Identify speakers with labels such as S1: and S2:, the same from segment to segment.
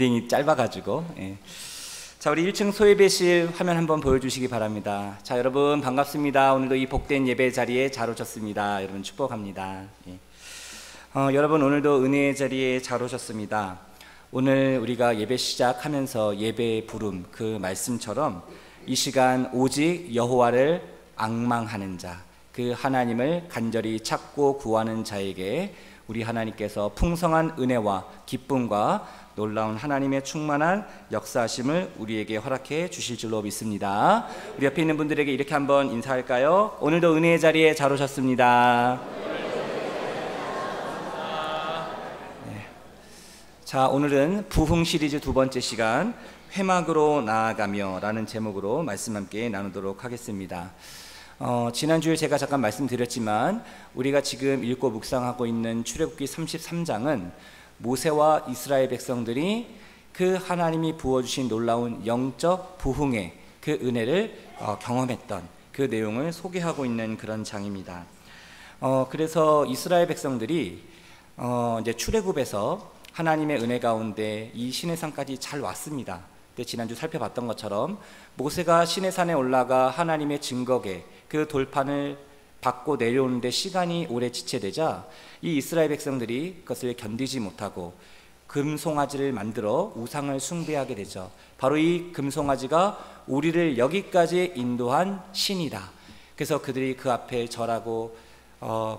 S1: 엔딩이 짧아가지고. 예. 자, 우리 1층 소예배실 화면 한번 보여주시기 바랍니다. 자, 여러분 반갑습니다. 오늘도 이 복된 예배 자리에 잘 오셨습니다. 여러분 축복합니다. 예. 여러분 오늘도 은혜의 자리에 잘 오셨습니다. 오늘 우리가 예배 시작하면서 예배의 부름 그 말씀처럼 이 시간 오직 여호와를 앙망하는 자, 그 하나님을 간절히 찾고 구하는 자에게 우리 하나님께서 풍성한 은혜와 기쁨과 놀라운 하나님의 충만한 역사하심을 우리에게 허락해 주실 줄로 믿습니다. 우리 옆에 있는 분들에게 이렇게 한번 인사할까요? 오늘도 은혜의 자리에 잘 오셨습니다. 네. 자, 오늘은 부흥 시리즈 두 번째 시간 회막으로 나아가며 라는 제목으로 말씀 함께 나누도록 하겠습니다. 지난주에 제가 잠깐 말씀드렸지만 우리가 지금 읽고 묵상하고 있는 출애굽기 33장은 모세와 이스라엘 백성들이 그 하나님이 부어주신 놀라운 영적 부흥의 그 은혜를 경험했던 그 내용을 소개하고 있는 그런 장입니다. 그래서 이스라엘 백성들이 이제 출애굽에서 하나님의 은혜 가운데 이 시내산까지 잘 왔습니다. 근데 지난주 살펴봤던 것처럼 모세가 시내산에 올라가 하나님의 증거계 그 돌판을 받고 내려오는데 시간이 오래 지체되자 이 이스라엘 백성들이 그것을 견디지 못하고 금송아지를 만들어 우상을 숭배하게 되죠. 바로 이 금송아지가 우리를 여기까지 인도한 신이다. 그래서 그들이 그 앞에 절하고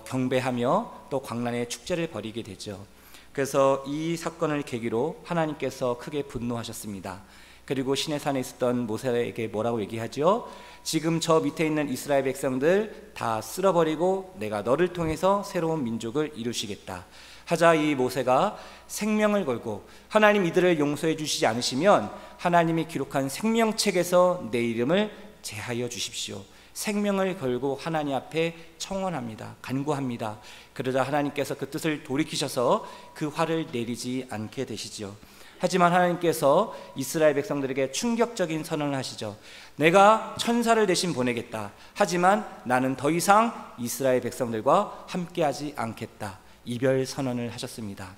S1: 경배하며 또 광란의 축제를 벌이게 되죠. 그래서 이 사건을 계기로 하나님께서 크게 분노하셨습니다. 그리고 시내산에 있었던 모세에게 뭐라고 얘기하죠? 지금 저 밑에 있는 이스라엘 백성들 다 쓸어버리고 내가 너를 통해서 새로운 민족을 이루시겠다 하자 이 모세가 생명을 걸고 하나님 이들을 용서해 주시지 않으시면 하나님이 기록한 생명책에서 내 이름을 제하여 주십시오. 생명을 걸고 하나님 앞에 청원합니다. 간구합니다. 그러자 하나님께서 그 뜻을 돌이키셔서 그 화를 내리지 않게 되시죠. 하지만 하나님께서 이스라엘 백성들에게 충격적인 선언을 하시죠. 내가 천사를 대신 보내겠다. 하지만 나는 더 이상 이스라엘 백성들과 함께하지 않겠다. 이별 선언을 하셨습니다.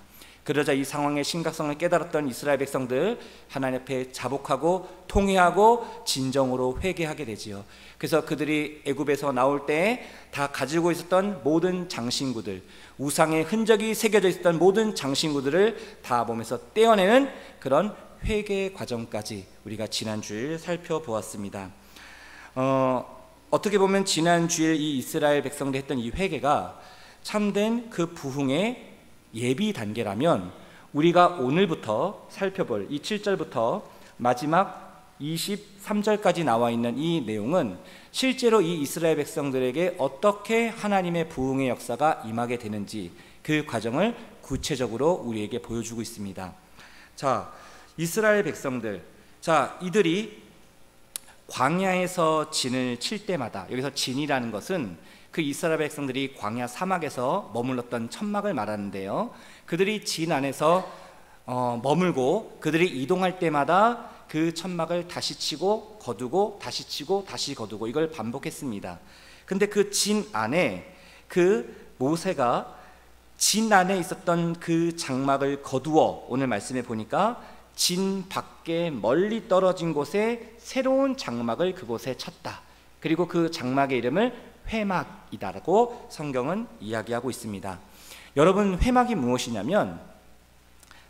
S1: 그러자 이 상황의 심각성을 깨달았던 이스라엘 백성들 하나님 앞에 자복하고 통회하고 진정으로 회개하게 되지요. 그래서 그들이 애굽에서 나올 때 다 가지고 있었던 모든 장신구들, 우상의 흔적이 새겨져 있었던 모든 장신구들을 다 몸에서 떼어내는 그런 회개 과정까지 우리가 지난주에 살펴보았습니다. 어떻게 보면 지난주에 이 이스라엘 백성들이 했던 이 회개가 참된 그 부흥의 예비 단계라면 우리가 오늘부터 살펴볼 이 7절부터 마지막 23절까지 나와 있는 이 내용은 실제로 이 이스라엘 백성들에게 어떻게 하나님의 부흥의 역사가 임하게 되는지 그 과정을 구체적으로 우리에게 보여주고 있습니다. 자, 이스라엘 백성들, 자, 이들이 광야에서 진을 칠 때마다, 여기서 진이라는 것은 그 이스라엘 백성들이 광야 사막에서 머물렀던 천막을 말하는데요, 그들이 진 안에서 머물고 그들이 이동할 때마다 그 천막을 다시 치고 거두고 다시 치고 다시 거두고 이걸 반복했습니다. 근데 그 진 안에 그 모세가 진 안에 있었던 그 장막을 거두어 오늘 말씀에 보니까 진 밖에 멀리 떨어진 곳에 새로운 장막을 그곳에 쳤다. 그리고 그 장막의 이름을 회막이다라고 성경은 이야기하고 있습니다. 여러분, 회막이 무엇이냐면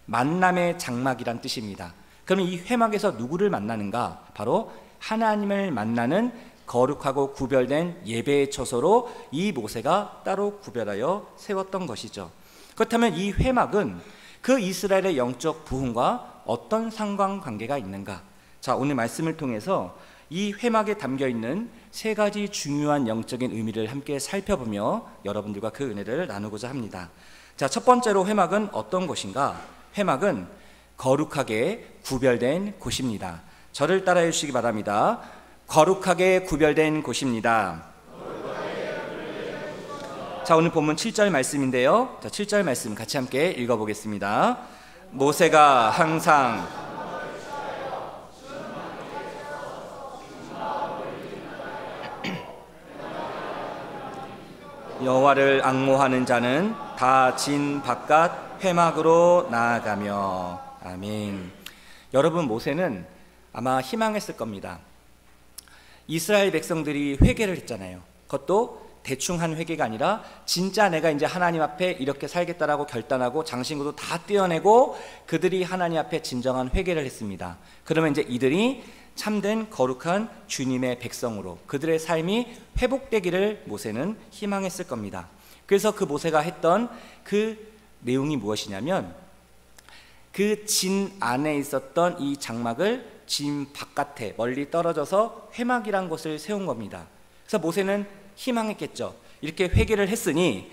S1: 만남의 장막이란 뜻입니다. 그러면 이 회막에서 누구를 만나는가? 바로 하나님을 만나는 거룩하고 구별된 예배의 처소로 이 모세가 따로 구별하여 세웠던 것이죠. 그렇다면 이 회막은 그 이스라엘의 영적 부흥과 어떤 상관관계가 있는가? 자, 오늘 말씀을 통해서 이 회막에 담겨있는 세 가지 중요한 영적인 의미를 함께 살펴보며 여러분들과 그 은혜를 나누고자 합니다. 자, 첫 번째로 회막은 어떤 곳인가? 회막은 거룩하게 구별된 곳입니다. 저를 따라해 주시기 바랍니다. 거룩하게 구별된 곳입니다. 자, 오늘 본문 7절 말씀인데요. 자, 7절 말씀 같이 함께 읽어보겠습니다. 모세가 항상 여호와를 앙모하는 자는 다 진 바깥 회막으로 나아가며. 아멘. 여러분, 모세는 아마 희망했을 겁니다. 이스라엘 백성들이 회개를 했잖아요. 그것도 대충 한 회개가 아니라 진짜 내가 이제 하나님 앞에 이렇게 살겠다라고 결단하고 장신구도 다 떼어내고 그들이 하나님 앞에 진정한 회개를 했습니다. 그러면 이제 이들이 참된 거룩한 주님의 백성으로 그들의 삶이 회복되기를 모세는 희망했을 겁니다. 그래서 그 모세가 했던 그 내용이 무엇이냐면, 그 진 안에 있었던 이 장막을 진 바깥에 멀리 떨어져서 회막이란 곳을 세운 겁니다. 그래서 모세는 희망했겠죠. 이렇게 회개를 했으니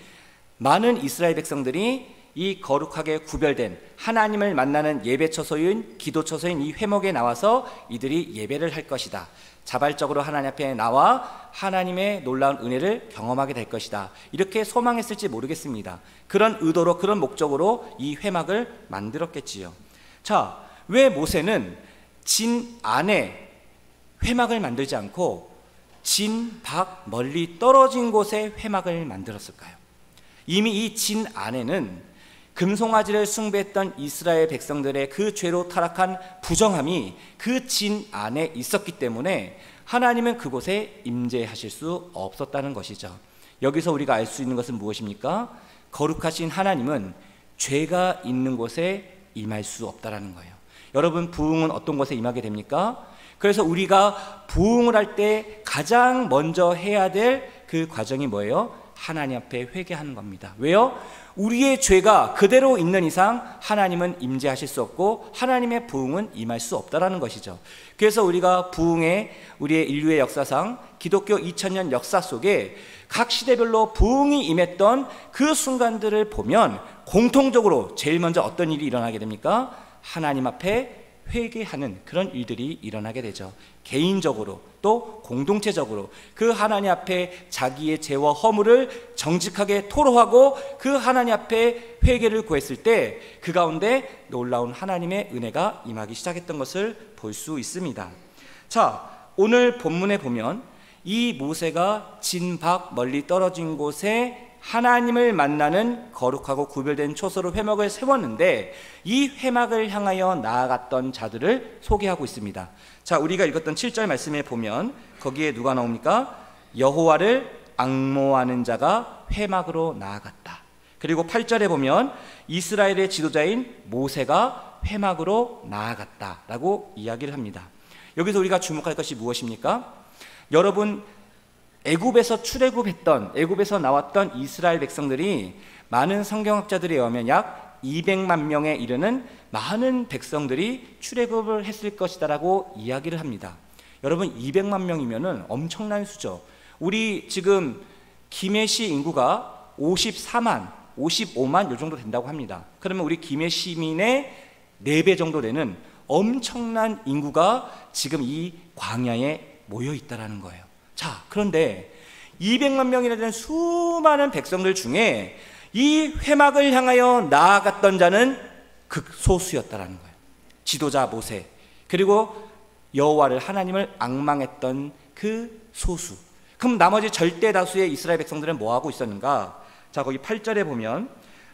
S1: 많은 이스라엘 백성들이 이 거룩하게 구별된 하나님을 만나는 예배 처소인 기도 처소인 이 회막에 나와서 이들이 예배를 할 것이다. 자발적으로 하나님 앞에 나와 하나님의 놀라운 은혜를 경험하게 될 것이다. 이렇게 소망했을지 모르겠습니다. 그런 의도로, 그런 목적으로 이 회막을 만들었겠지요. 자, 왜 모세는 진 안에 회막을 만들지 않고 진 밖 멀리 떨어진 곳에 회막을 만들었을까요? 이미 이 진 안에는 금송아지를 숭배했던 이스라엘 백성들의 그 죄로 타락한 부정함이 그 진 안에 있었기 때문에 하나님은 그곳에 임재하실 수 없었다는 것이죠. 여기서 우리가 알 수 있는 것은 무엇입니까? 거룩하신 하나님은 죄가 있는 곳에 임할 수 없다는 거예요. 여러분, 부흥은 어떤 곳에 임하게 됩니까? 그래서 우리가 부흥을 할 때 가장 먼저 해야 될 그 과정이 뭐예요? 하나님 앞에 회개하는 겁니다. 왜요? 우리의 죄가 그대로 있는 이상 하나님은 임재하실 수 없고 하나님의 부흥은 임할 수 없다라는 것이죠. 그래서 우리가 부흥의 우리의 인류의 역사상 기독교 2000년 역사 속에 각 시대별로 부흥이 임했던 그 순간들을 보면 공통적으로 제일 먼저 어떤 일이 일어나게 됩니까? 하나님 앞에 회개하는 그런 일들이 일어나게 되죠. 개인적으로 또 공동체적으로 그 하나님 앞에 자기의 죄와 허물을 정직하게 토로하고 그 하나님 앞에 회개를 구했을 때 그 가운데 놀라운 하나님의 은혜가 임하기 시작했던 것을 볼 수 있습니다. 자, 오늘 본문에 보면 이 모세가 진 밖 멀리 떨어진 곳에 하나님을 만나는 거룩하고 구별된 초소로 회막을 세웠는데 이 회막을 향하여 나아갔던 자들을 소개하고 있습니다. 자, 우리가 읽었던 7절 말씀에 보면 거기에 누가 나옵니까? 여호와를 앙모하는 자가 회막으로 나아갔다. 그리고 8절에 보면 이스라엘의 지도자인 모세가 회막으로 나아갔다라고 이야기를 합니다. 여기서 우리가 주목할 것이 무엇입니까? 여러분, 애굽에서 출애굽했던, 애굽에서 나왔던 이스라엘 백성들이 많은 성경학자들에 의하면 약 200만 명에 이르는 많은 백성들이 출애굽을 했을 것이다라고 이야기를 합니다. 여러분, 200만 명이면은 엄청난 수죠. 우리 지금 김해시 인구가 54만, 55만 요 정도 된다고 합니다. 그러면 우리 김해 시민의 4배 정도 되는 엄청난 인구가 지금 이 광야에 모여 있다라는 거예요. 자, 그런데 200만 명이나 되는 수많은 백성들 중에 이 회막을 향하여 나아갔던 자는 극소수였다라는 거예요. 지도자 모세, 그리고 여호와를 하나님을 앙망했던 그 소수. 그럼 나머지 절대 다수의 이스라엘 백성들은 뭐 하고 있었는가? 자, 거기 8절에 보면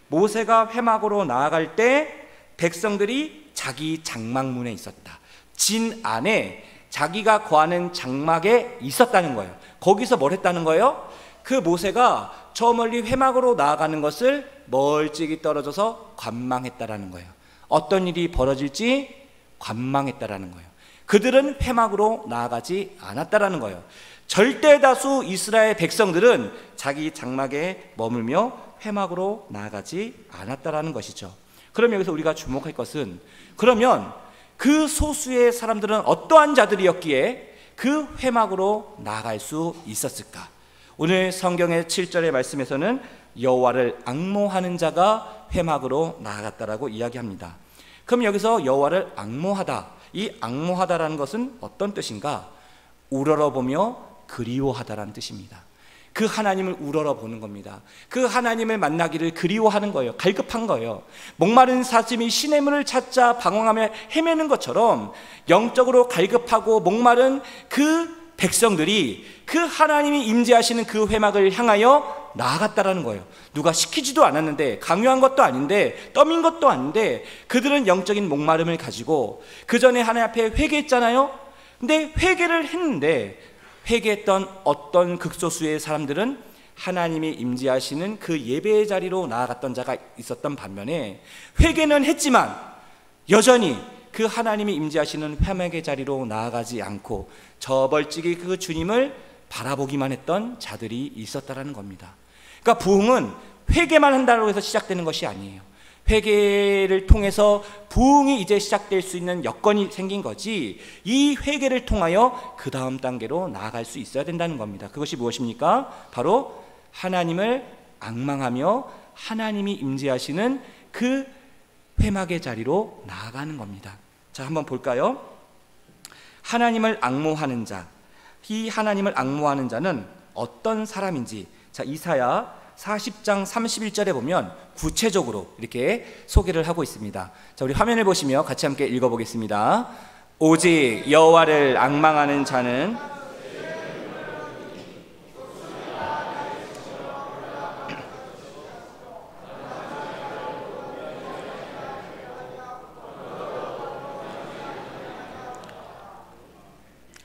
S1: 모세가 회막으로 나아갈 때 백성들이 자기 장막문에 있었다. 진 안에 자기가 거하는 장막에 있었다는 거예요. 거기서 뭘 했다는 거예요? 그 모세가 저 멀리 회막으로 나아가는 것을 멀찍이 떨어져서 관망했다라는 거예요. 어떤 일이 벌어질지 관망했다라는 거예요. 그들은 회막으로 나아가지 않았다라는 거예요. 절대 다수 이스라엘 백성들은 자기 장막에 머물며 회막으로 나아가지 않았다라는 것이죠. 그럼 여기서 우리가 주목할 것은, 그러면 그 소수의 사람들은 어떠한 자들이었기에 그 회막으로 나아갈 수 있었을까? 오늘 성경의 7절의 말씀에서는 여호와를 앙모하는 자가 회막으로 나아갔다라고 이야기합니다. 그럼 여기서 여호와를 앙모하다, 이 앙모하다라는 것은 어떤 뜻인가? 우러러보며 그리워하다라는 뜻입니다. 그 하나님을 우러러보는 겁니다. 그 하나님을 만나기를 그리워하는 거예요. 갈급한 거예요. 목마른 사슴이 시냇물을 찾자 방황하며 헤매는 것처럼 영적으로 갈급하고 목마른 그 백성들이 그 하나님이 임재하시는 그 회막을 향하여 나아갔다라는 거예요. 누가 시키지도 않았는데, 강요한 것도 아닌데, 떠민 것도 아닌데, 그들은 영적인 목마름을 가지고 그 전에 하나님 앞에 회개했잖아요. 근데 회개를 했는데, 회개했던 어떤 극소수의 사람들은 하나님이 임재하시는 그 예배의 자리로 나아갔던 자가 있었던 반면에, 회개는 했지만 여전히 그 하나님이 임재하시는 회막의 자리로 나아가지 않고 저벌찍이 그 주님을 바라보기만 했던 자들이 있었다라는 겁니다. 그러니까 부흥은 회개만 한다고 해서 시작되는 것이 아니에요. 회개를 통해서 부흥이 이제 시작될 수 있는 여건이 생긴 거지, 이 회개를 통하여 그 다음 단계로 나아갈 수 있어야 된다는 겁니다. 그것이 무엇입니까? 바로 하나님을 앙망하며 하나님이 임재하시는 그 회막의 자리로 나아가는 겁니다. 자, 한번 볼까요? 하나님을 앙모하는 자, 이 하나님을 앙모하는 자는 어떤 사람인지, 자, 이사야 40장 31절에 보면 구체적으로 이렇게 소개를 하고 있습니다. 자, 우리 화면을 보시며 같이 함께 읽어보겠습니다. 오직 여호와를 앙망하는 자는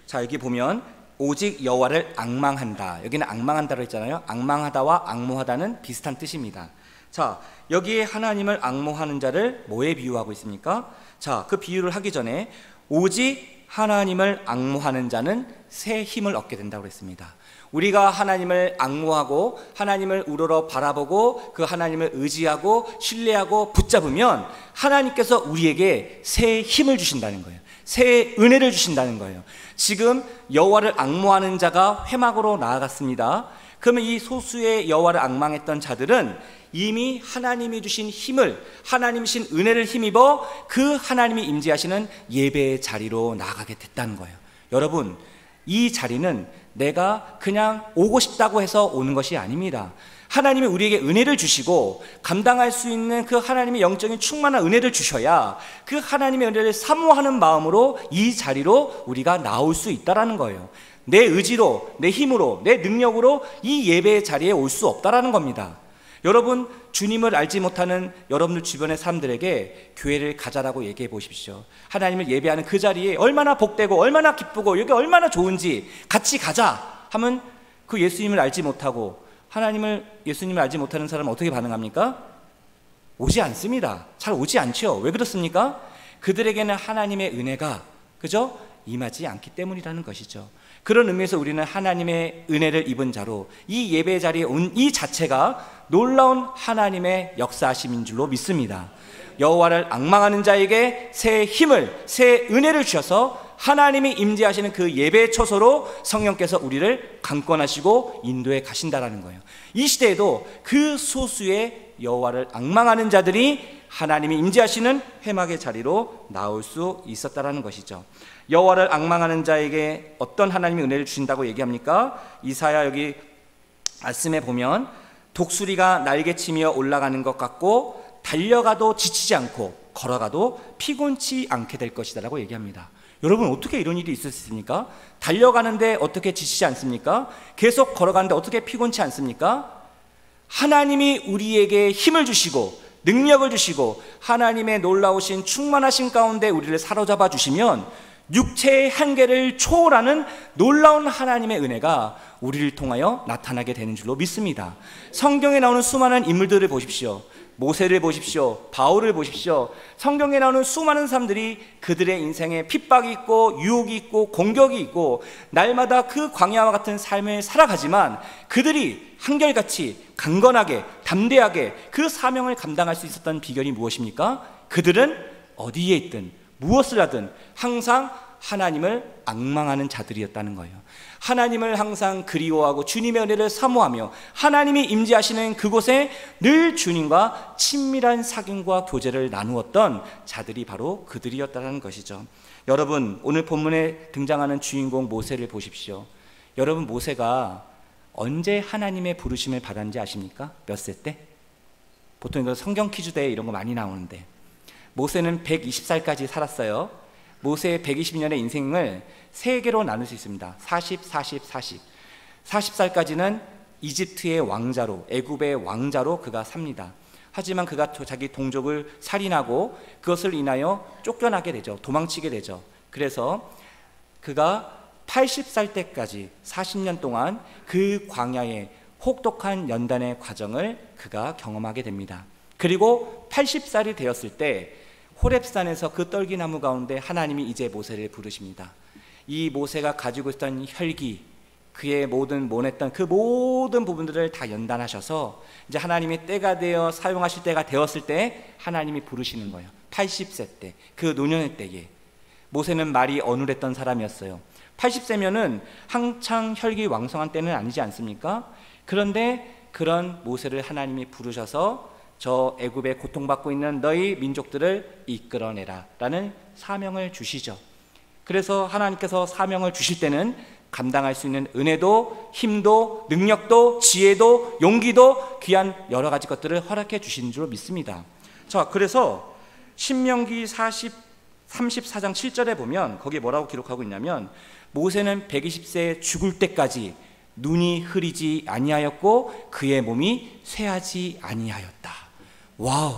S1: 자, 여기 보면 오직 여호와를 앙망한다. 여기는 앙망한다고 했잖아요. 앙망하다와 앙모하다는 비슷한 뜻입니다. 자, 여기에 하나님을 앙모하는 자를 뭐에 비유하고 있습니까? 자, 그 비유를 하기 전에 오직 하나님을 앙모하는 자는 새 힘을 얻게 된다고 했습니다. 우리가 하나님을 앙모하고 하나님을 우러러 바라보고 그 하나님을 의지하고 신뢰하고 붙잡으면 하나님께서 우리에게 새 힘을 주신다는 거예요. 새 은혜를 주신다는 거예요. 지금 여호와를 앙모하는 자가 회막으로 나아갔습니다. 그러면 이 소수의 여호와를 앙망했던 자들은 이미 하나님이 주신 힘을, 하나님이 주신 은혜를 힘입어 그 하나님이 임재하시는 예배의 자리로 나아가게 됐다는 거예요. 여러분, 이 자리는 내가 그냥 오고 싶다고 해서 오는 것이 아닙니다. 하나님이 우리에게 은혜를 주시고 감당할 수 있는 그 하나님의 영적인 충만한 은혜를 주셔야 그 하나님의 은혜를 사모하는 마음으로 이 자리로 우리가 나올 수 있다는 거예요. 내 의지로, 내 힘으로, 내 능력으로 이 예배의 자리에 올 수 없다는 겁니다. 여러분, 주님을 알지 못하는 여러분들 주변의 사람들에게 교회를 가자라고 얘기해 보십시오. 하나님을 예배하는 그 자리에 얼마나 복되고 얼마나 기쁘고 여기 얼마나 좋은지 같이 가자 하면 그 예수님을 알지 못하고 예수님을 알지 못하는 사람은 어떻게 반응합니까? 오지 않습니다. 잘 오지 않죠. 왜 그렇습니까? 그들에게는 하나님의 은혜가, 그죠? 임하지 않기 때문이라는 것이죠. 그런 의미에서 우리는 하나님의 은혜를 입은 자로 이 예배 자리에 온 이 자체가 놀라운 하나님의 역사하심인 줄로 믿습니다. 여호와를 앙망하는 자에게 새 힘을, 새 은혜를 주셔서 하나님이 임재하시는 그 예배의 처소로 성령께서 우리를 강권하시고 인도해 가신다라는 거예요. 이 시대에도 그 소수의 여호와를 앙망하는 자들이 하나님이 임재하시는 회막의 자리로 나올 수 있었다라는 것이죠. 여호와를 앙망하는 자에게 어떤 하나님이 은혜를 주신다고 얘기합니까? 이사야 여기 말씀에 보면 독수리가 날개치며 올라가는 것 같고 달려가도 지치지 않고 걸어가도 피곤치 않게 될 것이다 라고 얘기합니다. 여러분, 어떻게 이런 일이 있을 수 있습니까? 달려가는데 어떻게 지치지 않습니까? 계속 걸어가는데 어떻게 피곤치 않습니까? 하나님이 우리에게 힘을 주시고 능력을 주시고 하나님의 놀라우신 충만하신 가운데 우리를 사로잡아 주시면 육체의 한계를 초월하는 놀라운 하나님의 은혜가 우리를 통하여 나타나게 되는 줄로 믿습니다. 성경에 나오는 수많은 인물들을 보십시오. 모세를 보십시오. 바울을 보십시오. 성경에 나오는 수많은 사람들이 그들의 인생에 핍박이 있고 유혹이 있고 공격이 있고 날마다 그 광야와 같은 삶을 살아가지만 그들이 한결같이 강건하게 담대하게 그 사명을 감당할 수 있었던 비결이 무엇입니까? 그들은 어디에 있든 무엇을 하든 항상 하나님을 앙망하는 자들이었다는 거예요. 하나님을 항상 그리워하고 주님의 은혜를 사모하며 하나님이 임재하시는 그곳에 늘 주님과 친밀한 사귐과 교제를 나누었던 자들이 바로 그들이었다는 것이죠. 여러분, 오늘 본문에 등장하는 주인공 모세를 보십시오. 여러분, 모세가 언제 하나님의 부르심을 받았는지 아십니까? 몇 세 때? 보통 이거 성경 퀴즈대회 이런 거 많이 나오는데 모세는 120살까지 살았어요. 모세의 120년의 인생을 3개로 나눌 수 있습니다. 40, 40, 40. 40살까지는 이집트의 왕자로, 애굽의 왕자로 그가 삽니다. 하지만 그가 자기 동족을 살인하고 그것을 인하여 쫓겨나게 되죠. 도망치게 되죠. 그래서 그가 80살 때까지 40년 동안 그 광야의 혹독한 연단의 과정을 그가 경험하게 됩니다. 그리고 80살이 되었을 때 호렙산에서 그 떨기나무 가운데 하나님이 이제 모세를 부르십니다. 이 모세가 가지고 있던 혈기, 그의 모냈던 그 모든 부분들을 다 연단하셔서 이제 하나님의 때가 되어 사용하실 때가 되었을 때 하나님이 부르시는 거예요. 80세 때, 그 노년의 때에. 모세는 말이 어눌했던 사람이었어요. 80세면은 한창 혈기 왕성한 때는 아니지 않습니까? 그런데 그런 모세를 하나님이 부르셔서 저 애굽에 고통받고 있는 너희 민족들을 이끌어내라 라는 사명을 주시죠. 그래서 하나님께서 사명을 주실 때는 감당할 수 있는 은혜도 힘도 능력도 지혜도 용기도 귀한 여러 가지 것들을 허락해 주신 줄 믿습니다. 자, 그래서 신명기 34장 7절에 보면 거기에 뭐라고 기록하고 있냐면 모세는 120세 죽을 때까지 눈이 흐리지 아니하였고 그의 몸이 쇠하지 아니하였다. 와우,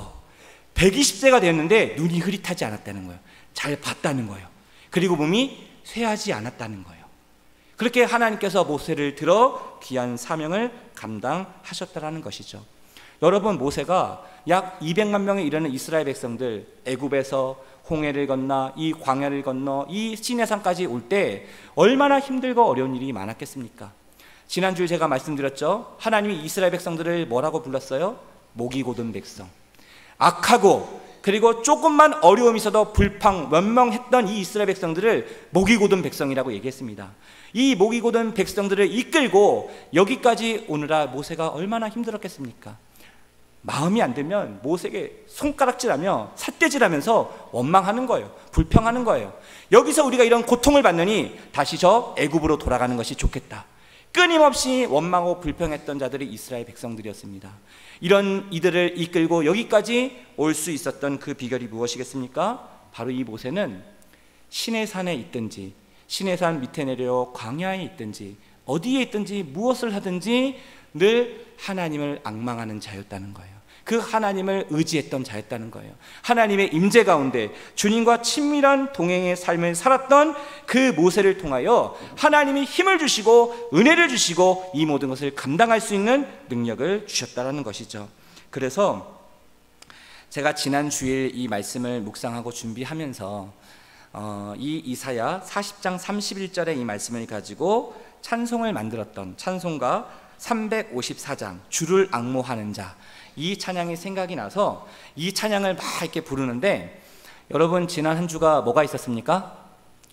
S1: 120세가 되었는데 눈이 흐릿하지 않았다는 거예요. 잘 봤다는 거예요. 그리고 몸이 쇠하지 않았다는 거예요. 그렇게 하나님께서 모세를 들어 귀한 사명을 감당하셨다라는 것이죠. 여러분, 모세가 약 200만 명에 이르는 이스라엘 백성들 애굽에서 홍해를 건너 이 광야를 건너 이 시내산까지 올 때 얼마나 힘들고 어려운 일이 많았겠습니까? 지난주에 제가 말씀드렸죠. 하나님이 이스라엘 백성들을 뭐라고 불렀어요? 목이 곧은 백성. 악하고 그리고 조금만 어려움이 있어도 불평면명했던 이 이스라엘 백성들을 목이 곧은 백성이라고 얘기했습니다. 이 목이 곧은 백성들을 이끌고 여기까지 오느라 모세가 얼마나 힘들었겠습니까? 마음이 안 들면 모세에게 손가락질하며 삿대질하면서 원망하는 거예요. 불평하는 거예요. 여기서 우리가 이런 고통을 받느니 다시 저 애굽으로 돌아가는 것이 좋겠다. 끊임없이 원망하고 불평했던 자들이 이스라엘 백성들이었습니다. 이런 이들을 이끌고 여기까지 올 수 있었던 그 비결이 무엇이겠습니까? 바로 이 모세는 시내산에 있든지 시내산 밑에 내려 광야에 있든지 어디에 있든지 무엇을 하든지 늘 하나님을 앙망하는 자였다는 거예요. 그 하나님을 의지했던 자였다는 거예요. 하나님의 임재 가운데 주님과 친밀한 동행의 삶을 살았던 그 모세를 통하여 하나님이 힘을 주시고 은혜를 주시고 이 모든 것을 감당할 수 있는 능력을 주셨다는 것이죠. 그래서 제가 지난 주일 이 말씀을 묵상하고 준비하면서 이 이사야 40장 31절의 이 말씀을 가지고 찬송을 만들었던 찬송가 354장 주를 앙모하는 자, 이 찬양이 생각이 나서 이 찬양을 막 이렇게 부르는데, 여러분 지난 한 주가 뭐가 있었습니까?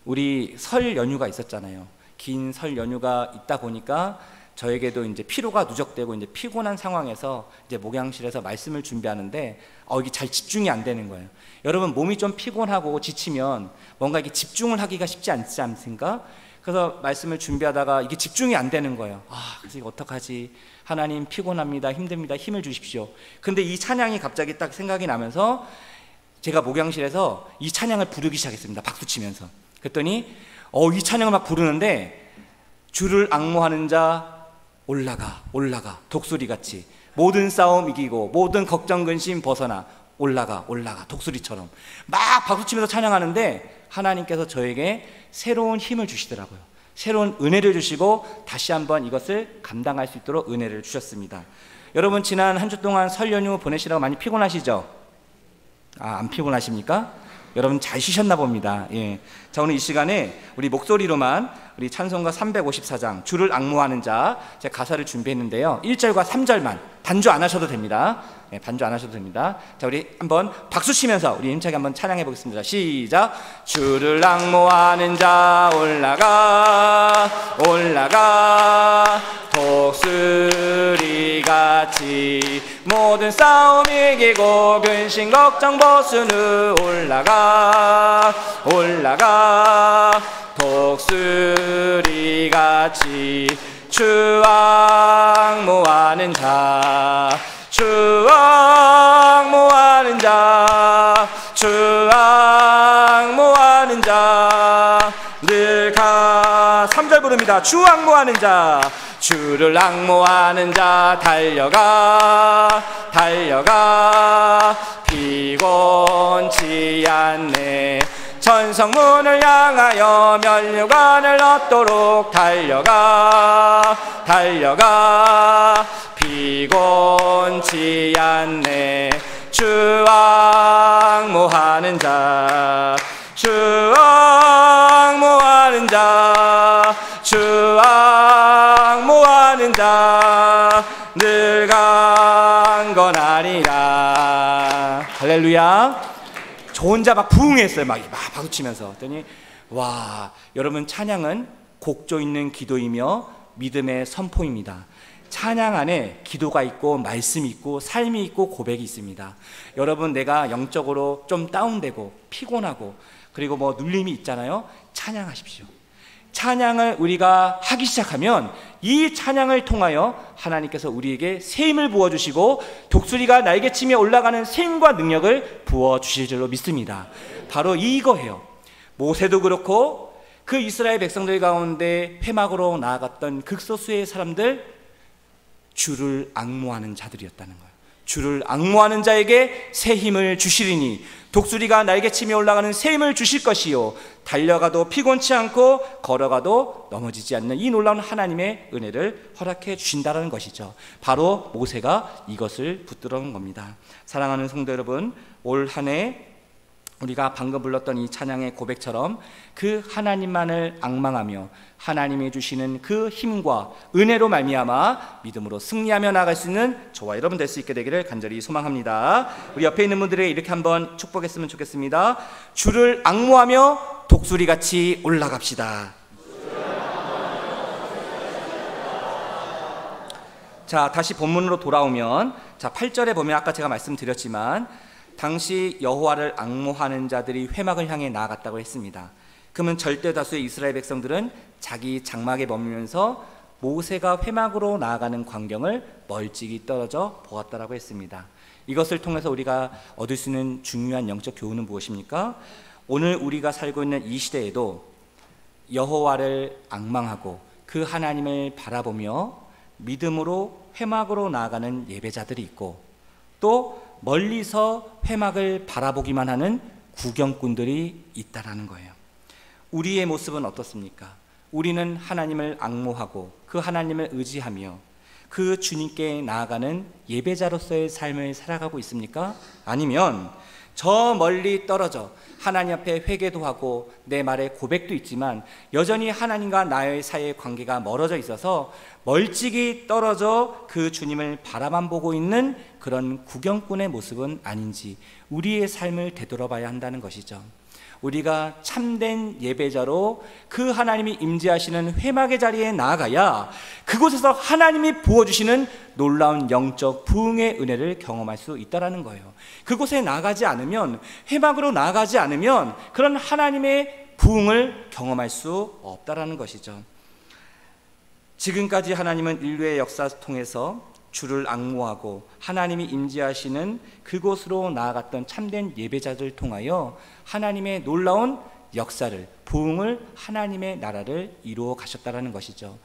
S1: 우리 설 연휴가 있었잖아요. 긴 설 연휴가 있다 보니까 저에게도 이제 피로가 누적되고 이제 피곤한 상황에서 이제 목양실에서 말씀을 준비하는데 이게 잘 집중이 안 되는 거예요. 여러분 몸이 좀 피곤하고 지치면 뭔가 이게 집중을 하기가 쉽지 않지 않습니까? 그래서 말씀을 준비하다가 이게 집중이 안 되는 거예요. 그래서 이거 어떡하지? 하나님 피곤합니다. 힘듭니다. 힘을 주십시오. 근데 이 찬양이 갑자기 딱 생각이 나면서 제가 목양실에서 이 찬양을 부르기 시작했습니다. 박수 치면서. 그랬더니 이 찬양을 막 부르는데 주를 앙모하는 자 올라가 올라가 독수리같이 모든 싸움 이기고 모든 걱정 근심 벗어나 올라가 올라가 독수리처럼 막 박수치면서 찬양하는데 하나님께서 저에게 새로운 힘을 주시더라고요. 새로운 은혜를 주시고 다시 한번 이것을 감당할 수 있도록 은혜를 주셨습니다. 여러분 지난 한 주 동안 설 연휴 보내시라고 많이 피곤하시죠? 안 피곤하십니까? 여러분 잘 쉬셨나 봅니다. 예. 자, 오늘 이 시간에 우리 목소리로만 우리 찬송가 354장 주를 앙모하는 자, 제가 가사를 준비했는데요. 1절과 3절만 반주 안 하셔도 됩니다. 예, 반주 안 하셔도 됩니다. 자, 우리 한번 박수 치면서 우리 힘차게 한번 찬양해 보겠습니다. 시작. 주를 앙모하는 자 올라가 올라가 독수리같이 모든 싸움 이기고 근심 걱정 벗은 후 올라가 올라가 독수리같이 주 앙모하는 자 주 앙모하는 자 주 앙모하는 앙모하는 자, 늘 3절 부릅니다. 주 앙모하는 자, 주를 앙모하는 자, 달려가 달려가 피곤치 않네. 천성문을 향하여 면류관을 얻도록 달려가 달려가 피곤치 않네. 주 앙모하는 자, 주 앙모하는 자, 주 앙모하는 자, 늘 강건하리라. 할렐루야. 저 혼자 막 부흥했어요. 막 박수치면서. 그랬더니 와, 여러분, 찬양은 곡조 있는 기도이며 믿음의 선포입니다. 찬양 안에 기도가 있고 말씀이 있고 삶이 있고 고백이 있습니다. 여러분, 내가 영적으로 좀 다운되고 피곤하고 그리고 뭐 눌림이 있잖아요. 찬양하십시오. 찬양을 우리가 하기 시작하면 이 찬양을 통하여 하나님께서 우리에게 새 힘을 부어주시고 독수리가 날개치며 올라가는 새 힘과 능력을 부어주실 줄로 믿습니다. 바로 이거예요. 모세도 그렇고 그 이스라엘 백성들 가운데 회막으로 나아갔던 극소수의 사람들, 주를 앙모하는 자들이었다는 거예요. 주를 앙모하는 자에게 새 힘을 주시리니 독수리가 날개치며 올라가는 새 힘을 주실 것이요 달려가도 피곤치 않고 걸어가도 넘어지지 않는 이 놀라운 하나님의 은혜를 허락해 주신다는 것이죠. 바로 모세가 이것을 붙들어온 겁니다. 사랑하는 성도 여러분, 올 한 해 우리가 방금 불렀던 이 찬양의 고백처럼 그 하나님만을 앙망하며 하나님이 주시는 그 힘과 은혜로 말미암아 믿음으로 승리하며 나아갈 수 있는 저와 여러분 될 수 있게 되기를 간절히 소망합니다. 우리 옆에 있는 분들에게 이렇게 한번 축복했으면 좋겠습니다. 주를 앙모하며 독수리같이 올라갑시다. 자, 다시 본문으로 돌아오면, 자, 8절에 보면 아까 제가 말씀드렸지만 당시 여호와를 앙모하는 자들이 회막을 향해 나아갔다고 했습니다. 그러면 절대 다수의 이스라엘 백성들은 자기 장막에 머물면서 모세가 회막으로 나아가는 광경을 멀찍이 떨어져 보았다라고 했습니다. 이것을 통해서 우리가 얻을 수 있는 중요한 영적 교훈은 무엇입니까? 오늘 우리가 살고 있는 이 시대에도 여호와를 앙망하고 그 하나님을 바라보며 믿음으로 회막으로 나아가는 예배자들이 있고, 또 멀리서 회막을 바라보기만 하는 구경꾼들이 있다라는 거예요. 우리의 모습은 어떻습니까? 우리는 하나님을 앙모하고 그 하나님을 의지하며 그 주님께 나아가는 예배자로서의 삶을 살아가고 있습니까? 아니면 저 멀리 떨어져 하나님 앞에 회개도 하고 내 말에 고백도 있지만 여전히 하나님과 나의 사이의 관계가 멀어져 있어서 멀찍이 떨어져 그 주님을 바라만 보고 있는 그런 구경꾼의 모습은 아닌지 우리의 삶을 되돌아봐야 한다는 것이죠. 우리가 참된 예배자로 그 하나님이 임재하시는 회막의 자리에 나아가야 그곳에서 하나님이 부어주시는 놀라운 영적 부흥의 은혜를 경험할 수 있다는 거예요. 그곳에 나아가지 않으면, 회막으로 나아가지 않으면 그런 하나님의 부흥을 경험할 수 없다는 것이죠. 지금까지 하나님은 인류의 역사 통해서 주를 앙모하고 하나님이 임재하시는 그곳으로 나아갔던 참된 예배자들을 통하여 하나님의 놀라운 역사를, 부흥을, 하나님의 나라를 이루어 가셨다는 것이죠.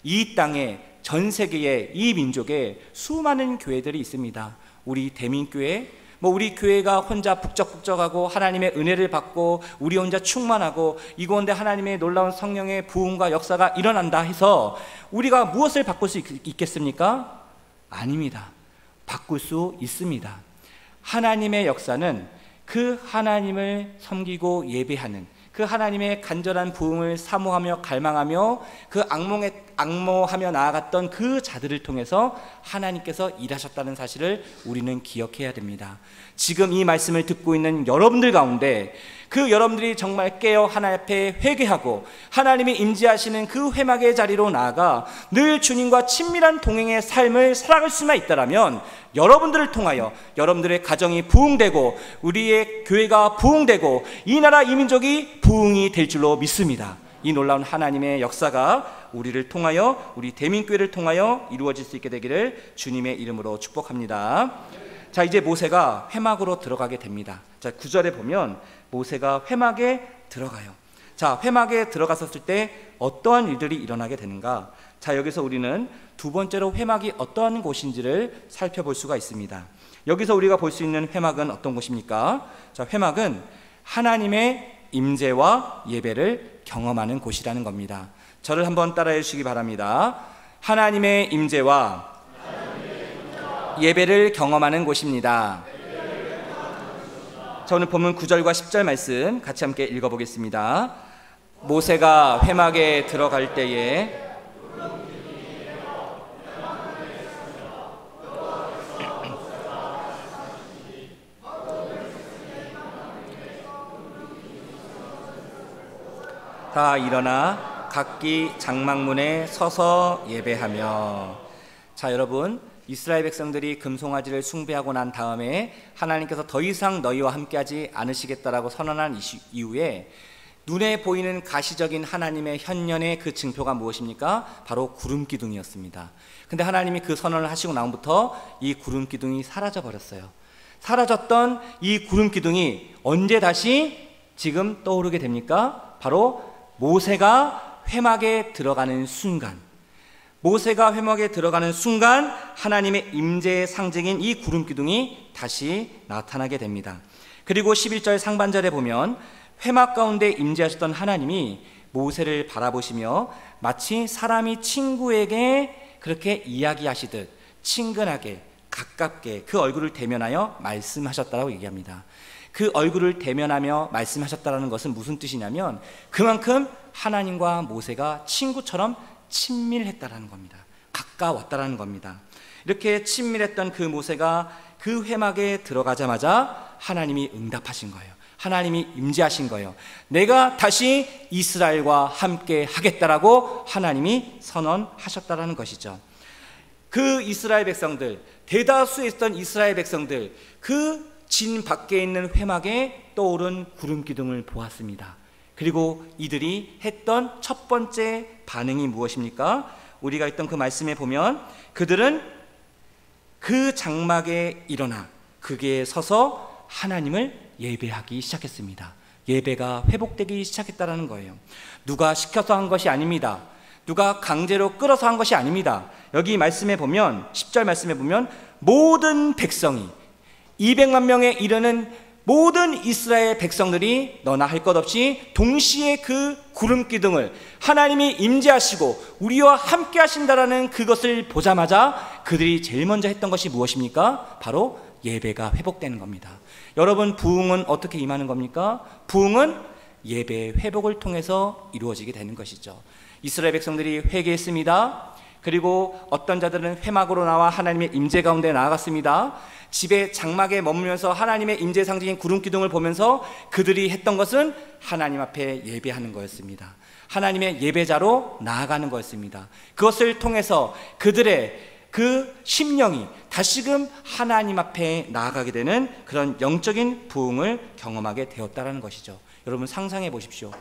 S1: 이 땅에, 전 세계에, 이 민족에 수많은 교회들이 있습니다. 우리 대민교회, 우리 교회가 혼자 북적북적하고 하나님의 은혜를 받고 우리 혼자 충만하고 이곳에 하나님의 놀라운 성령의 부흥과 역사가 일어난다 해서 우리가 무엇을 바꿀 수 있겠습니까? 아닙니다. 바꿀 수 있습니다. 하나님의 역사는 그 하나님을 섬기고 예배하는, 그 하나님의 간절한 부흥을 사모하며 갈망하며 그 앙모하며 나아갔던 그 자들을 통해서 하나님께서 일하셨다는 사실을 우리는 기억해야 됩니다. 지금 이 말씀을 듣고 있는 여러분들 가운데 그 여러분들이 정말 깨어 하나님 앞에 회개하고 하나님이 임재하시는 그 회막의 자리로 나아가 늘 주님과 친밀한 동행의 삶을 살아갈 수만 있다면 여러분들을 통하여 여러분들의 가정이 부흥되고 우리의 교회가 부흥되고 이 나라 이 민족이 부흥이 될 줄로 믿습니다. 이 놀라운 하나님의 역사가 우리를 통하여, 우리 대민교회를 통하여 이루어질 수 있게 되기를 주님의 이름으로 축복합니다. 자, 이제 모세가 회막으로 들어가게 됩니다. 자, 9절에 보면 모세가 회막에 들어가요. 자, 회막에 들어갔었을 때 어떠한 일들이 일어나게 되는가? 자, 여기서 우리는 두 번째로 회막이 어떠한 곳인지를 살펴볼 수가 있습니다. 여기서 우리가 볼 수 있는 회막은 어떤 곳입니까? 자, 회막은 하나님의 임재와 예배를 경험하는 곳이라는 겁니다. 저를 한번 따라해 주시기 바랍니다. 하나님의 임재와 예배를 경험하는 곳입니다. 자, 오늘 본문 9절과 10절 말씀 같이 함께 읽어보겠습니다. 모세가 회막에 들어갈 때에 다 일어나 각기 장막문에 서서 예배하며. 자, 여러분, 이스라엘 백성들이 금송아지를 숭배하고 난 다음에 하나님께서 더 이상 너희와 함께하지 않으시겠다라고 선언한 이후에 눈에 보이는 가시적인 하나님의 현년의 그 징표가 무엇입니까? 바로 구름기둥이었습니다. 근데 하나님이 그 선언을 하시고 나서부터 이 구름기둥이 사라져 버렸어요. 사라졌던 이 구름기둥이 언제 다시 지금 떠오르게 됩니까? 바로 모세가 회막에 들어가는 순간, 모세가 회막에 들어가는 순간 하나님의 임재의 상징인 이 구름기둥이 다시 나타나게 됩니다. 그리고 11절 상반절에 보면 회막 가운데 임재하셨던 하나님이 모세를 바라보시며 마치 사람이 친구에게 그렇게 이야기하시듯 친근하게 가깝게 그 얼굴을 대면하여 말씀하셨다고 얘기합니다. 그 얼굴을 대면하며 말씀하셨다는 것은 무슨 뜻이냐면 그만큼 하나님과 모세가 친구처럼 친밀했다라는 겁니다. 가까웠다라는 겁니다. 이렇게 친밀했던 그 모세가 그 회막에 들어가자마자 하나님이 응답하신 거예요. 하나님이 임재하신 거예요. 내가 다시 이스라엘과 함께 하겠다라고 하나님이 선언하셨다라는 것이죠. 그 이스라엘 백성들, 대다수에 있던 이스라엘 백성들, 그 진 밖에 있는 회막에 떠오른 구름기둥을 보았습니다. 그리고 이들이 했던 첫 번째 반응이 무엇입니까? 우리가 있던 그 말씀에 보면 그들은 그 장막에 일어나 거기에 서서 하나님을 예배하기 시작했습니다. 예배가 회복되기 시작했다는 거예요. 누가 시켜서 한 것이 아닙니다. 누가 강제로 끌어서 한 것이 아닙니다. 여기 말씀에 보면 10절 말씀에 보면 모든 백성이 200만 명에 이르는 모든 이스라엘 백성들이 너나 할 것 없이 동시에 그 구름기둥을 하나님이 임재하시고 우리와 함께 하신다라는 그것을 보자마자 그들이 제일 먼저 했던 것이 무엇입니까? 바로 예배가 회복되는 겁니다. 여러분, 부흥은 어떻게 임하는 겁니까? 부흥은 예배 회복을 통해서 이루어지게 되는 것이죠. 이스라엘 백성들이 회개했습니다. 그리고 어떤 자들은 회막으로 나와 하나님의 임재 가운데 나아갔습니다. 집에 장막에 머물면서 하나님의 임재 상징인 구름기둥을 보면서 그들이 했던 것은 하나님 앞에 예배하는 거였습니다. 하나님의 예배자로 나아가는 거였습니다. 그것을 통해서 그들의 그 심령이 다시금 하나님 앞에 나아가게 되는 그런 영적인 부흥을 경험하게 되었다는 것이죠. 여러분, 상상해 보십시오.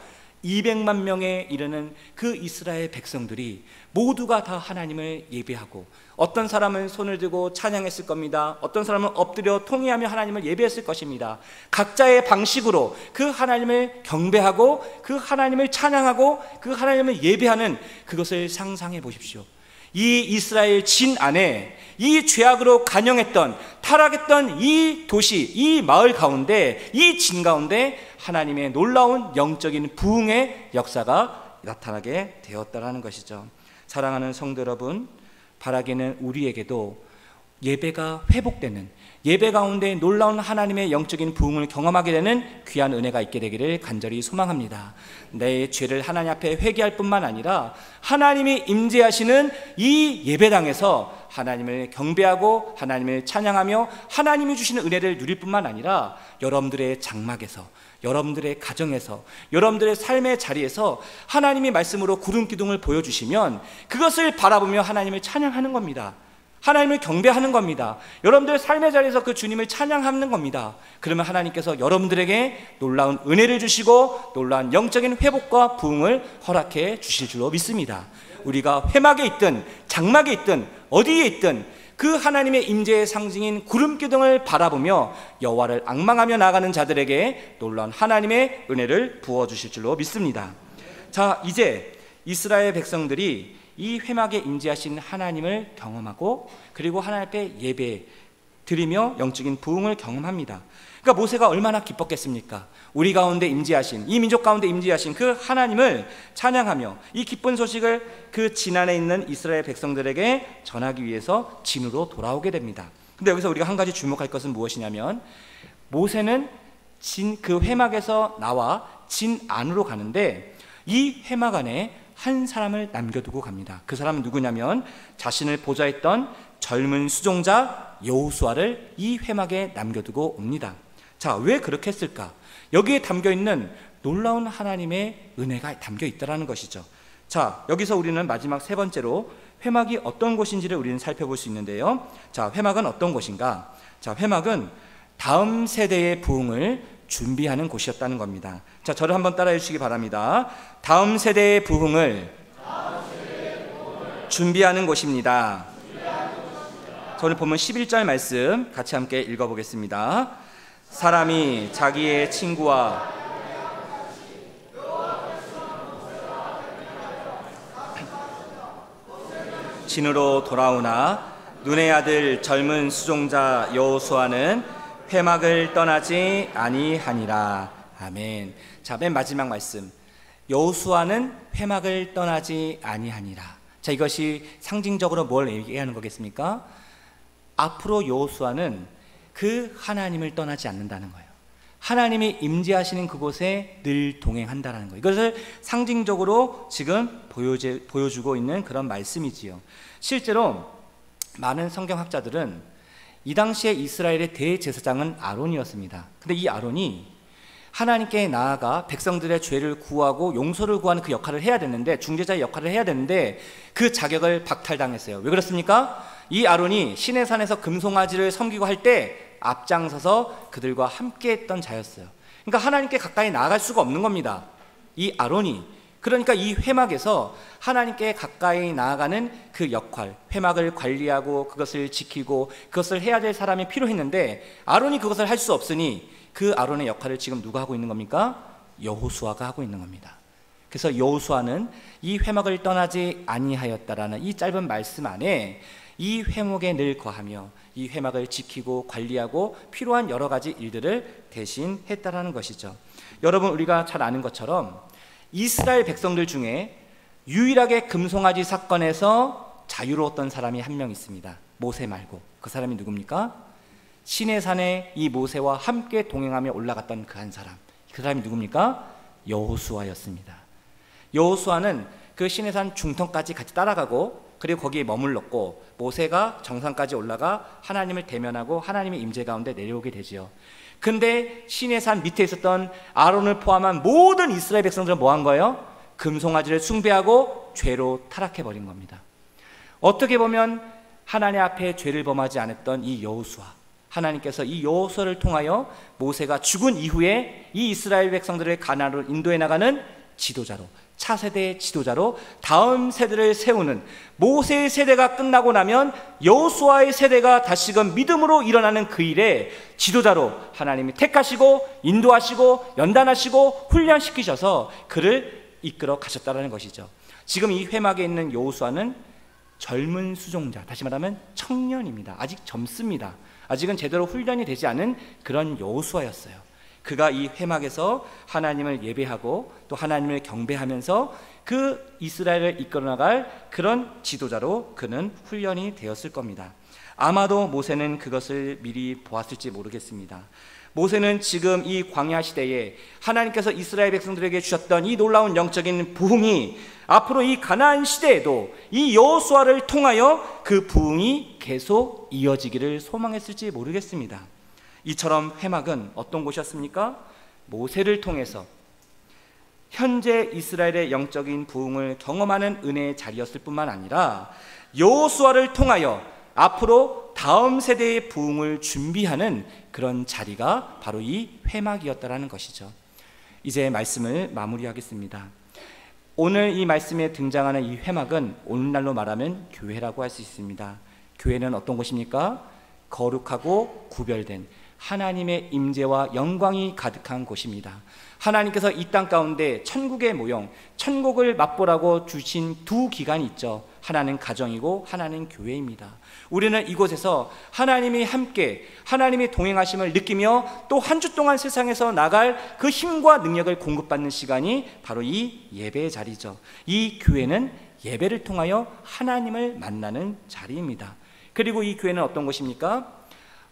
S1: 200만 명에 이르는 그 이스라엘 백성들이 모두가 다 하나님을 예배하고, 어떤 사람은 손을 들고 찬양했을 겁니다. 어떤 사람은 엎드려 통회하며 하나님을 예배했을 것입니다. 각자의 방식으로 그 하나님을 경배하고 그 하나님을 찬양하고 그 하나님을 예배하는 그것을 상상해 보십시오. 이 이스라엘 진 안에 이 죄악으로 간영했던, 타락했던 이 도시, 이 마을 가운데, 이 진 가운데 하나님의 놀라운 영적인 부흥의 역사가 나타나게 되었다라는 것이죠. 사랑하는 성도 여러분, 바라기는 우리에게도 예배가 회복되는, 예배 가운데 놀라운 하나님의 영적인 부흥을 경험하게 되는 귀한 은혜가 있게 되기를 간절히 소망합니다. 내 죄를 하나님 앞에 회개할 뿐만 아니라 하나님이 임재하시는 이 예배당에서 하나님을 경배하고 하나님을 찬양하며 하나님이 주시는 은혜를 누릴 뿐만 아니라 여러분들의 장막에서, 여러분들의 가정에서, 여러분들의 삶의 자리에서 하나님의 말씀으로 구름기둥을 보여주시면 그것을 바라보며 하나님을 찬양하는 겁니다. 하나님을 경배하는 겁니다. 여러분들의 삶의 자리에서 그 주님을 찬양하는 겁니다. 그러면 하나님께서 여러분들에게 놀라운 은혜를 주시고 놀라운 영적인 회복과 부흥을 허락해 주실 줄로 믿습니다. 우리가 회막에 있든 장막에 있든 어디에 있든 그 하나님의 임재의 상징인 구름 기둥을 바라보며 여호와를 앙망하며 나아가는 자들에게 놀라운 하나님의 은혜를 부어주실 줄로 믿습니다. 자, 이제 이스라엘 백성들이 이 회막에 임재하신 하나님을 경험하고 그리고 하나님 앞에 예배 드리며 영적인 부흥을 경험합니다. 그러니까 모세가 얼마나 기뻤겠습니까? 우리 가운데 임재하신, 이 민족 가운데 임재하신 그 하나님을 찬양하며 이 기쁜 소식을 그 지난해 있는 이스라엘 백성들에게 전하기 위해서 진으로 돌아오게 됩니다. 근데 여기서 우리가 한 가지 주목할 것은 무엇이냐면, 모세는 그 회막에서 나와 진 안으로 가는데 이 회막 안에 한 사람을 남겨두고 갑니다. 그 사람은 누구냐면 자신을 보좌했던 젊은 수종자 여호수아를 이 회막에 남겨두고 옵니다. 자, 왜 그렇게 했을까? 여기에 담겨있는 놀라운 하나님의 은혜가 담겨 있다는 것이죠. 자, 여기서 우리는 마지막 세 번째로 회막이 어떤 곳인지를 우리는 살펴볼 수 있는데요. 자, 회막은 어떤 곳인가? 자, 회막은 다음 세대의 부흥을 준비하는 곳이었다는 겁니다. 자, 저를 한번 따라해 주시기 바랍니다. 다음 세대의 부흥을 준비하는 곳입니다. 저는 보면 11절 말씀 같이 함께 읽어보겠습니다. 사람이 자기의 친구와 진으로 돌아오나 눈의 아들 젊은 수종자 여호수아는 회막을 떠나지 아니하니라. 아멘. 자, 맨 마지막 말씀, 여호수아는 회막을 떠나지 아니하니라. 자, 이것이 상징적으로 뭘 얘기하는 거겠습니까? 앞으로 여호수아는 그 하나님을 떠나지 않는다는 거예요. 하나님이 임재하시는 그곳에 늘 동행한다는 거예요. 이것을 상징적으로 지금 보여주고 있는 그런 말씀이지요. 실제로 많은 성경학자들은 이 당시에 이스라엘의 대제사장은 아론이었습니다. 근데 이 아론이 하나님께 나아가 백성들의 죄를 구하고 용서를 구하는 그 역할을 해야 되는데, 중재자의 역할을 해야 되는데 그 자격을 박탈당했어요. 왜 그렇습니까? 이 아론이 시내산에서 금송아지를 섬기고 할 때 앞장서서 그들과 함께 했던 자였어요. 그러니까 하나님께 가까이 나아갈 수가 없는 겁니다, 이 아론이. 그러니까 이 회막에서 하나님께 가까이 나아가는 그 역할, 회막을 관리하고 그것을 지키고 그것을 해야 될 사람이 필요했는데 아론이 그것을 할 수 없으니 그 아론의 역할을 지금 누가 하고 있는 겁니까? 여호수아가 하고 있는 겁니다. 그래서 여호수아는 이 회막을 떠나지 아니하였다라는 이 짧은 말씀 안에 이 회막에 늘 거하며 이 회막을 지키고 관리하고 필요한 여러 가지 일들을 대신 했다라는 것이죠. 여러분, 우리가 잘 아는 것처럼 이스라엘 백성들 중에 유일하게 금송아지 사건에서 자유로웠던 사람이 한 명 있습니다. 모세 말고. 그 사람이 누굽니까? 시내산에 이 모세와 함께 동행하며 올라갔던 그 한 사람, 그 사람이 누굽니까? 여호수아였습니다. 여호수아는 그 시내산 중턱까지 같이 따라가고 그리고 거기에 머물렀고 모세가 정상까지 올라가 하나님을 대면하고 하나님의 임재 가운데 내려오게 되지요. 근데 시내산 밑에 있었던 아론을 포함한 모든 이스라엘 백성들은 뭐 한 거예요? 금송아지를 숭배하고 죄로 타락해버린 겁니다. 어떻게 보면 하나님 앞에 죄를 범하지 않았던 이 여호수아, 하나님께서 이 여호수아를 통하여 모세가 죽은 이후에 이 이스라엘 백성들을 가나안으로 인도해 나가는 지도자로, 차세대의 지도자로 다음 세대를 세우는, 모세의 세대가 끝나고 나면 여호수아의 세대가 다시금 믿음으로 일어나는 그 일에 지도자로 하나님이 택하시고 인도하시고 연단하시고 훈련시키셔서 그를 이끌어 가셨다는 것이죠. 지금 이 회막에 있는 여호수아는 젊은 수종자, 다시 말하면 청년입니다. 아직 젊습니다. 아직은 제대로 훈련이 되지 않은 그런 여호수아였어요. 그가 이 회막에서 하나님을 예배하고 또 하나님을 경배하면서 그 이스라엘을 이끌어 나갈 그런 지도자로 그는 훈련이 되었을 겁니다. 아마도 모세는 그것을 미리 보았을지 모르겠습니다. 모세는 지금 이 광야 시대에 하나님께서 이스라엘 백성들에게 주셨던 이 놀라운 영적인 부흥이 앞으로 이 가나안 시대에도 이 여호수아를 통하여 그 부흥이 계속 이어지기를 소망했을지 모르겠습니다. 이처럼 회막은 어떤 곳이었습니까? 모세를 통해서 현재 이스라엘의 영적인 부흥을 경험하는 은혜의 자리였을 뿐만 아니라 여호수아를 통하여 앞으로 다음 세대의 부흥을 준비하는 그런 자리가 바로 이 회막이었다라는 것이죠. 이제 말씀을 마무리하겠습니다. 오늘 이 말씀에 등장하는 이 회막은 오늘날로 말하면 교회라고 할 수 있습니다. 교회는 어떤 곳입니까? 거룩하고 구별된 하나님의 임재와 영광이 가득한 곳입니다. 하나님께서 이 땅 가운데 천국의 모형, 천국을 맛보라고 주신 두 기관이 있죠. 하나는 가정이고 하나는 교회입니다. 우리는 이곳에서 하나님이 함께, 하나님이 동행하심을 느끼며 또 한 주 동안 세상에서 나갈 그 힘과 능력을 공급받는 시간이 바로 이 예배의 자리죠. 이 교회는 예배를 통하여 하나님을 만나는 자리입니다. 그리고 이 교회는 어떤 곳입니까?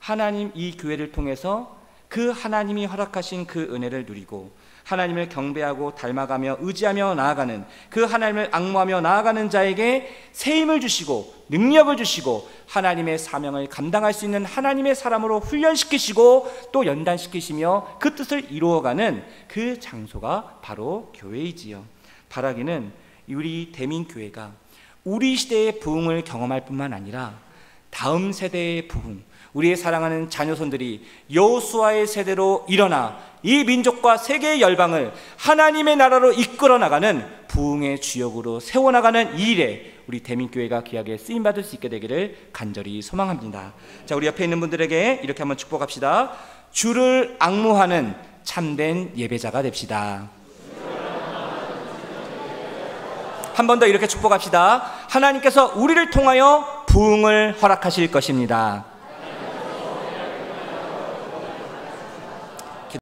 S1: 하나님, 이 교회를 통해서 그 하나님이 허락하신 그 은혜를 누리고 하나님을 경배하고 닮아가며 의지하며 나아가는, 그 하나님을 앙모하며 나아가는 자에게 새 힘을 주시고 능력을 주시고 하나님의 사명을 감당할 수 있는 하나님의 사람으로 훈련시키시고 또 연단시키시며 그 뜻을 이루어가는 그 장소가 바로 교회이지요. 바라기는 우리 대민교회가 우리 시대의 부흥을 경험할 뿐만 아니라 다음 세대의 부흥, 우리의 사랑하는 자녀손들이 여호수아의 세대로 일어나 이 민족과 세계의 열방을 하나님의 나라로 이끌어 나가는 부흥의 주역으로 세워나가는 이 일에 우리 대민교회가 귀하게 쓰임받을 수 있게 되기를 간절히 소망합니다. 자, 우리 옆에 있는 분들에게 이렇게 한번 축복합시다. 주를 앙모하는 참된 예배자가 됩시다. 한 번 더 이렇게 축복합시다. 하나님께서 우리를 통하여 부흥을 허락하실 것입니다.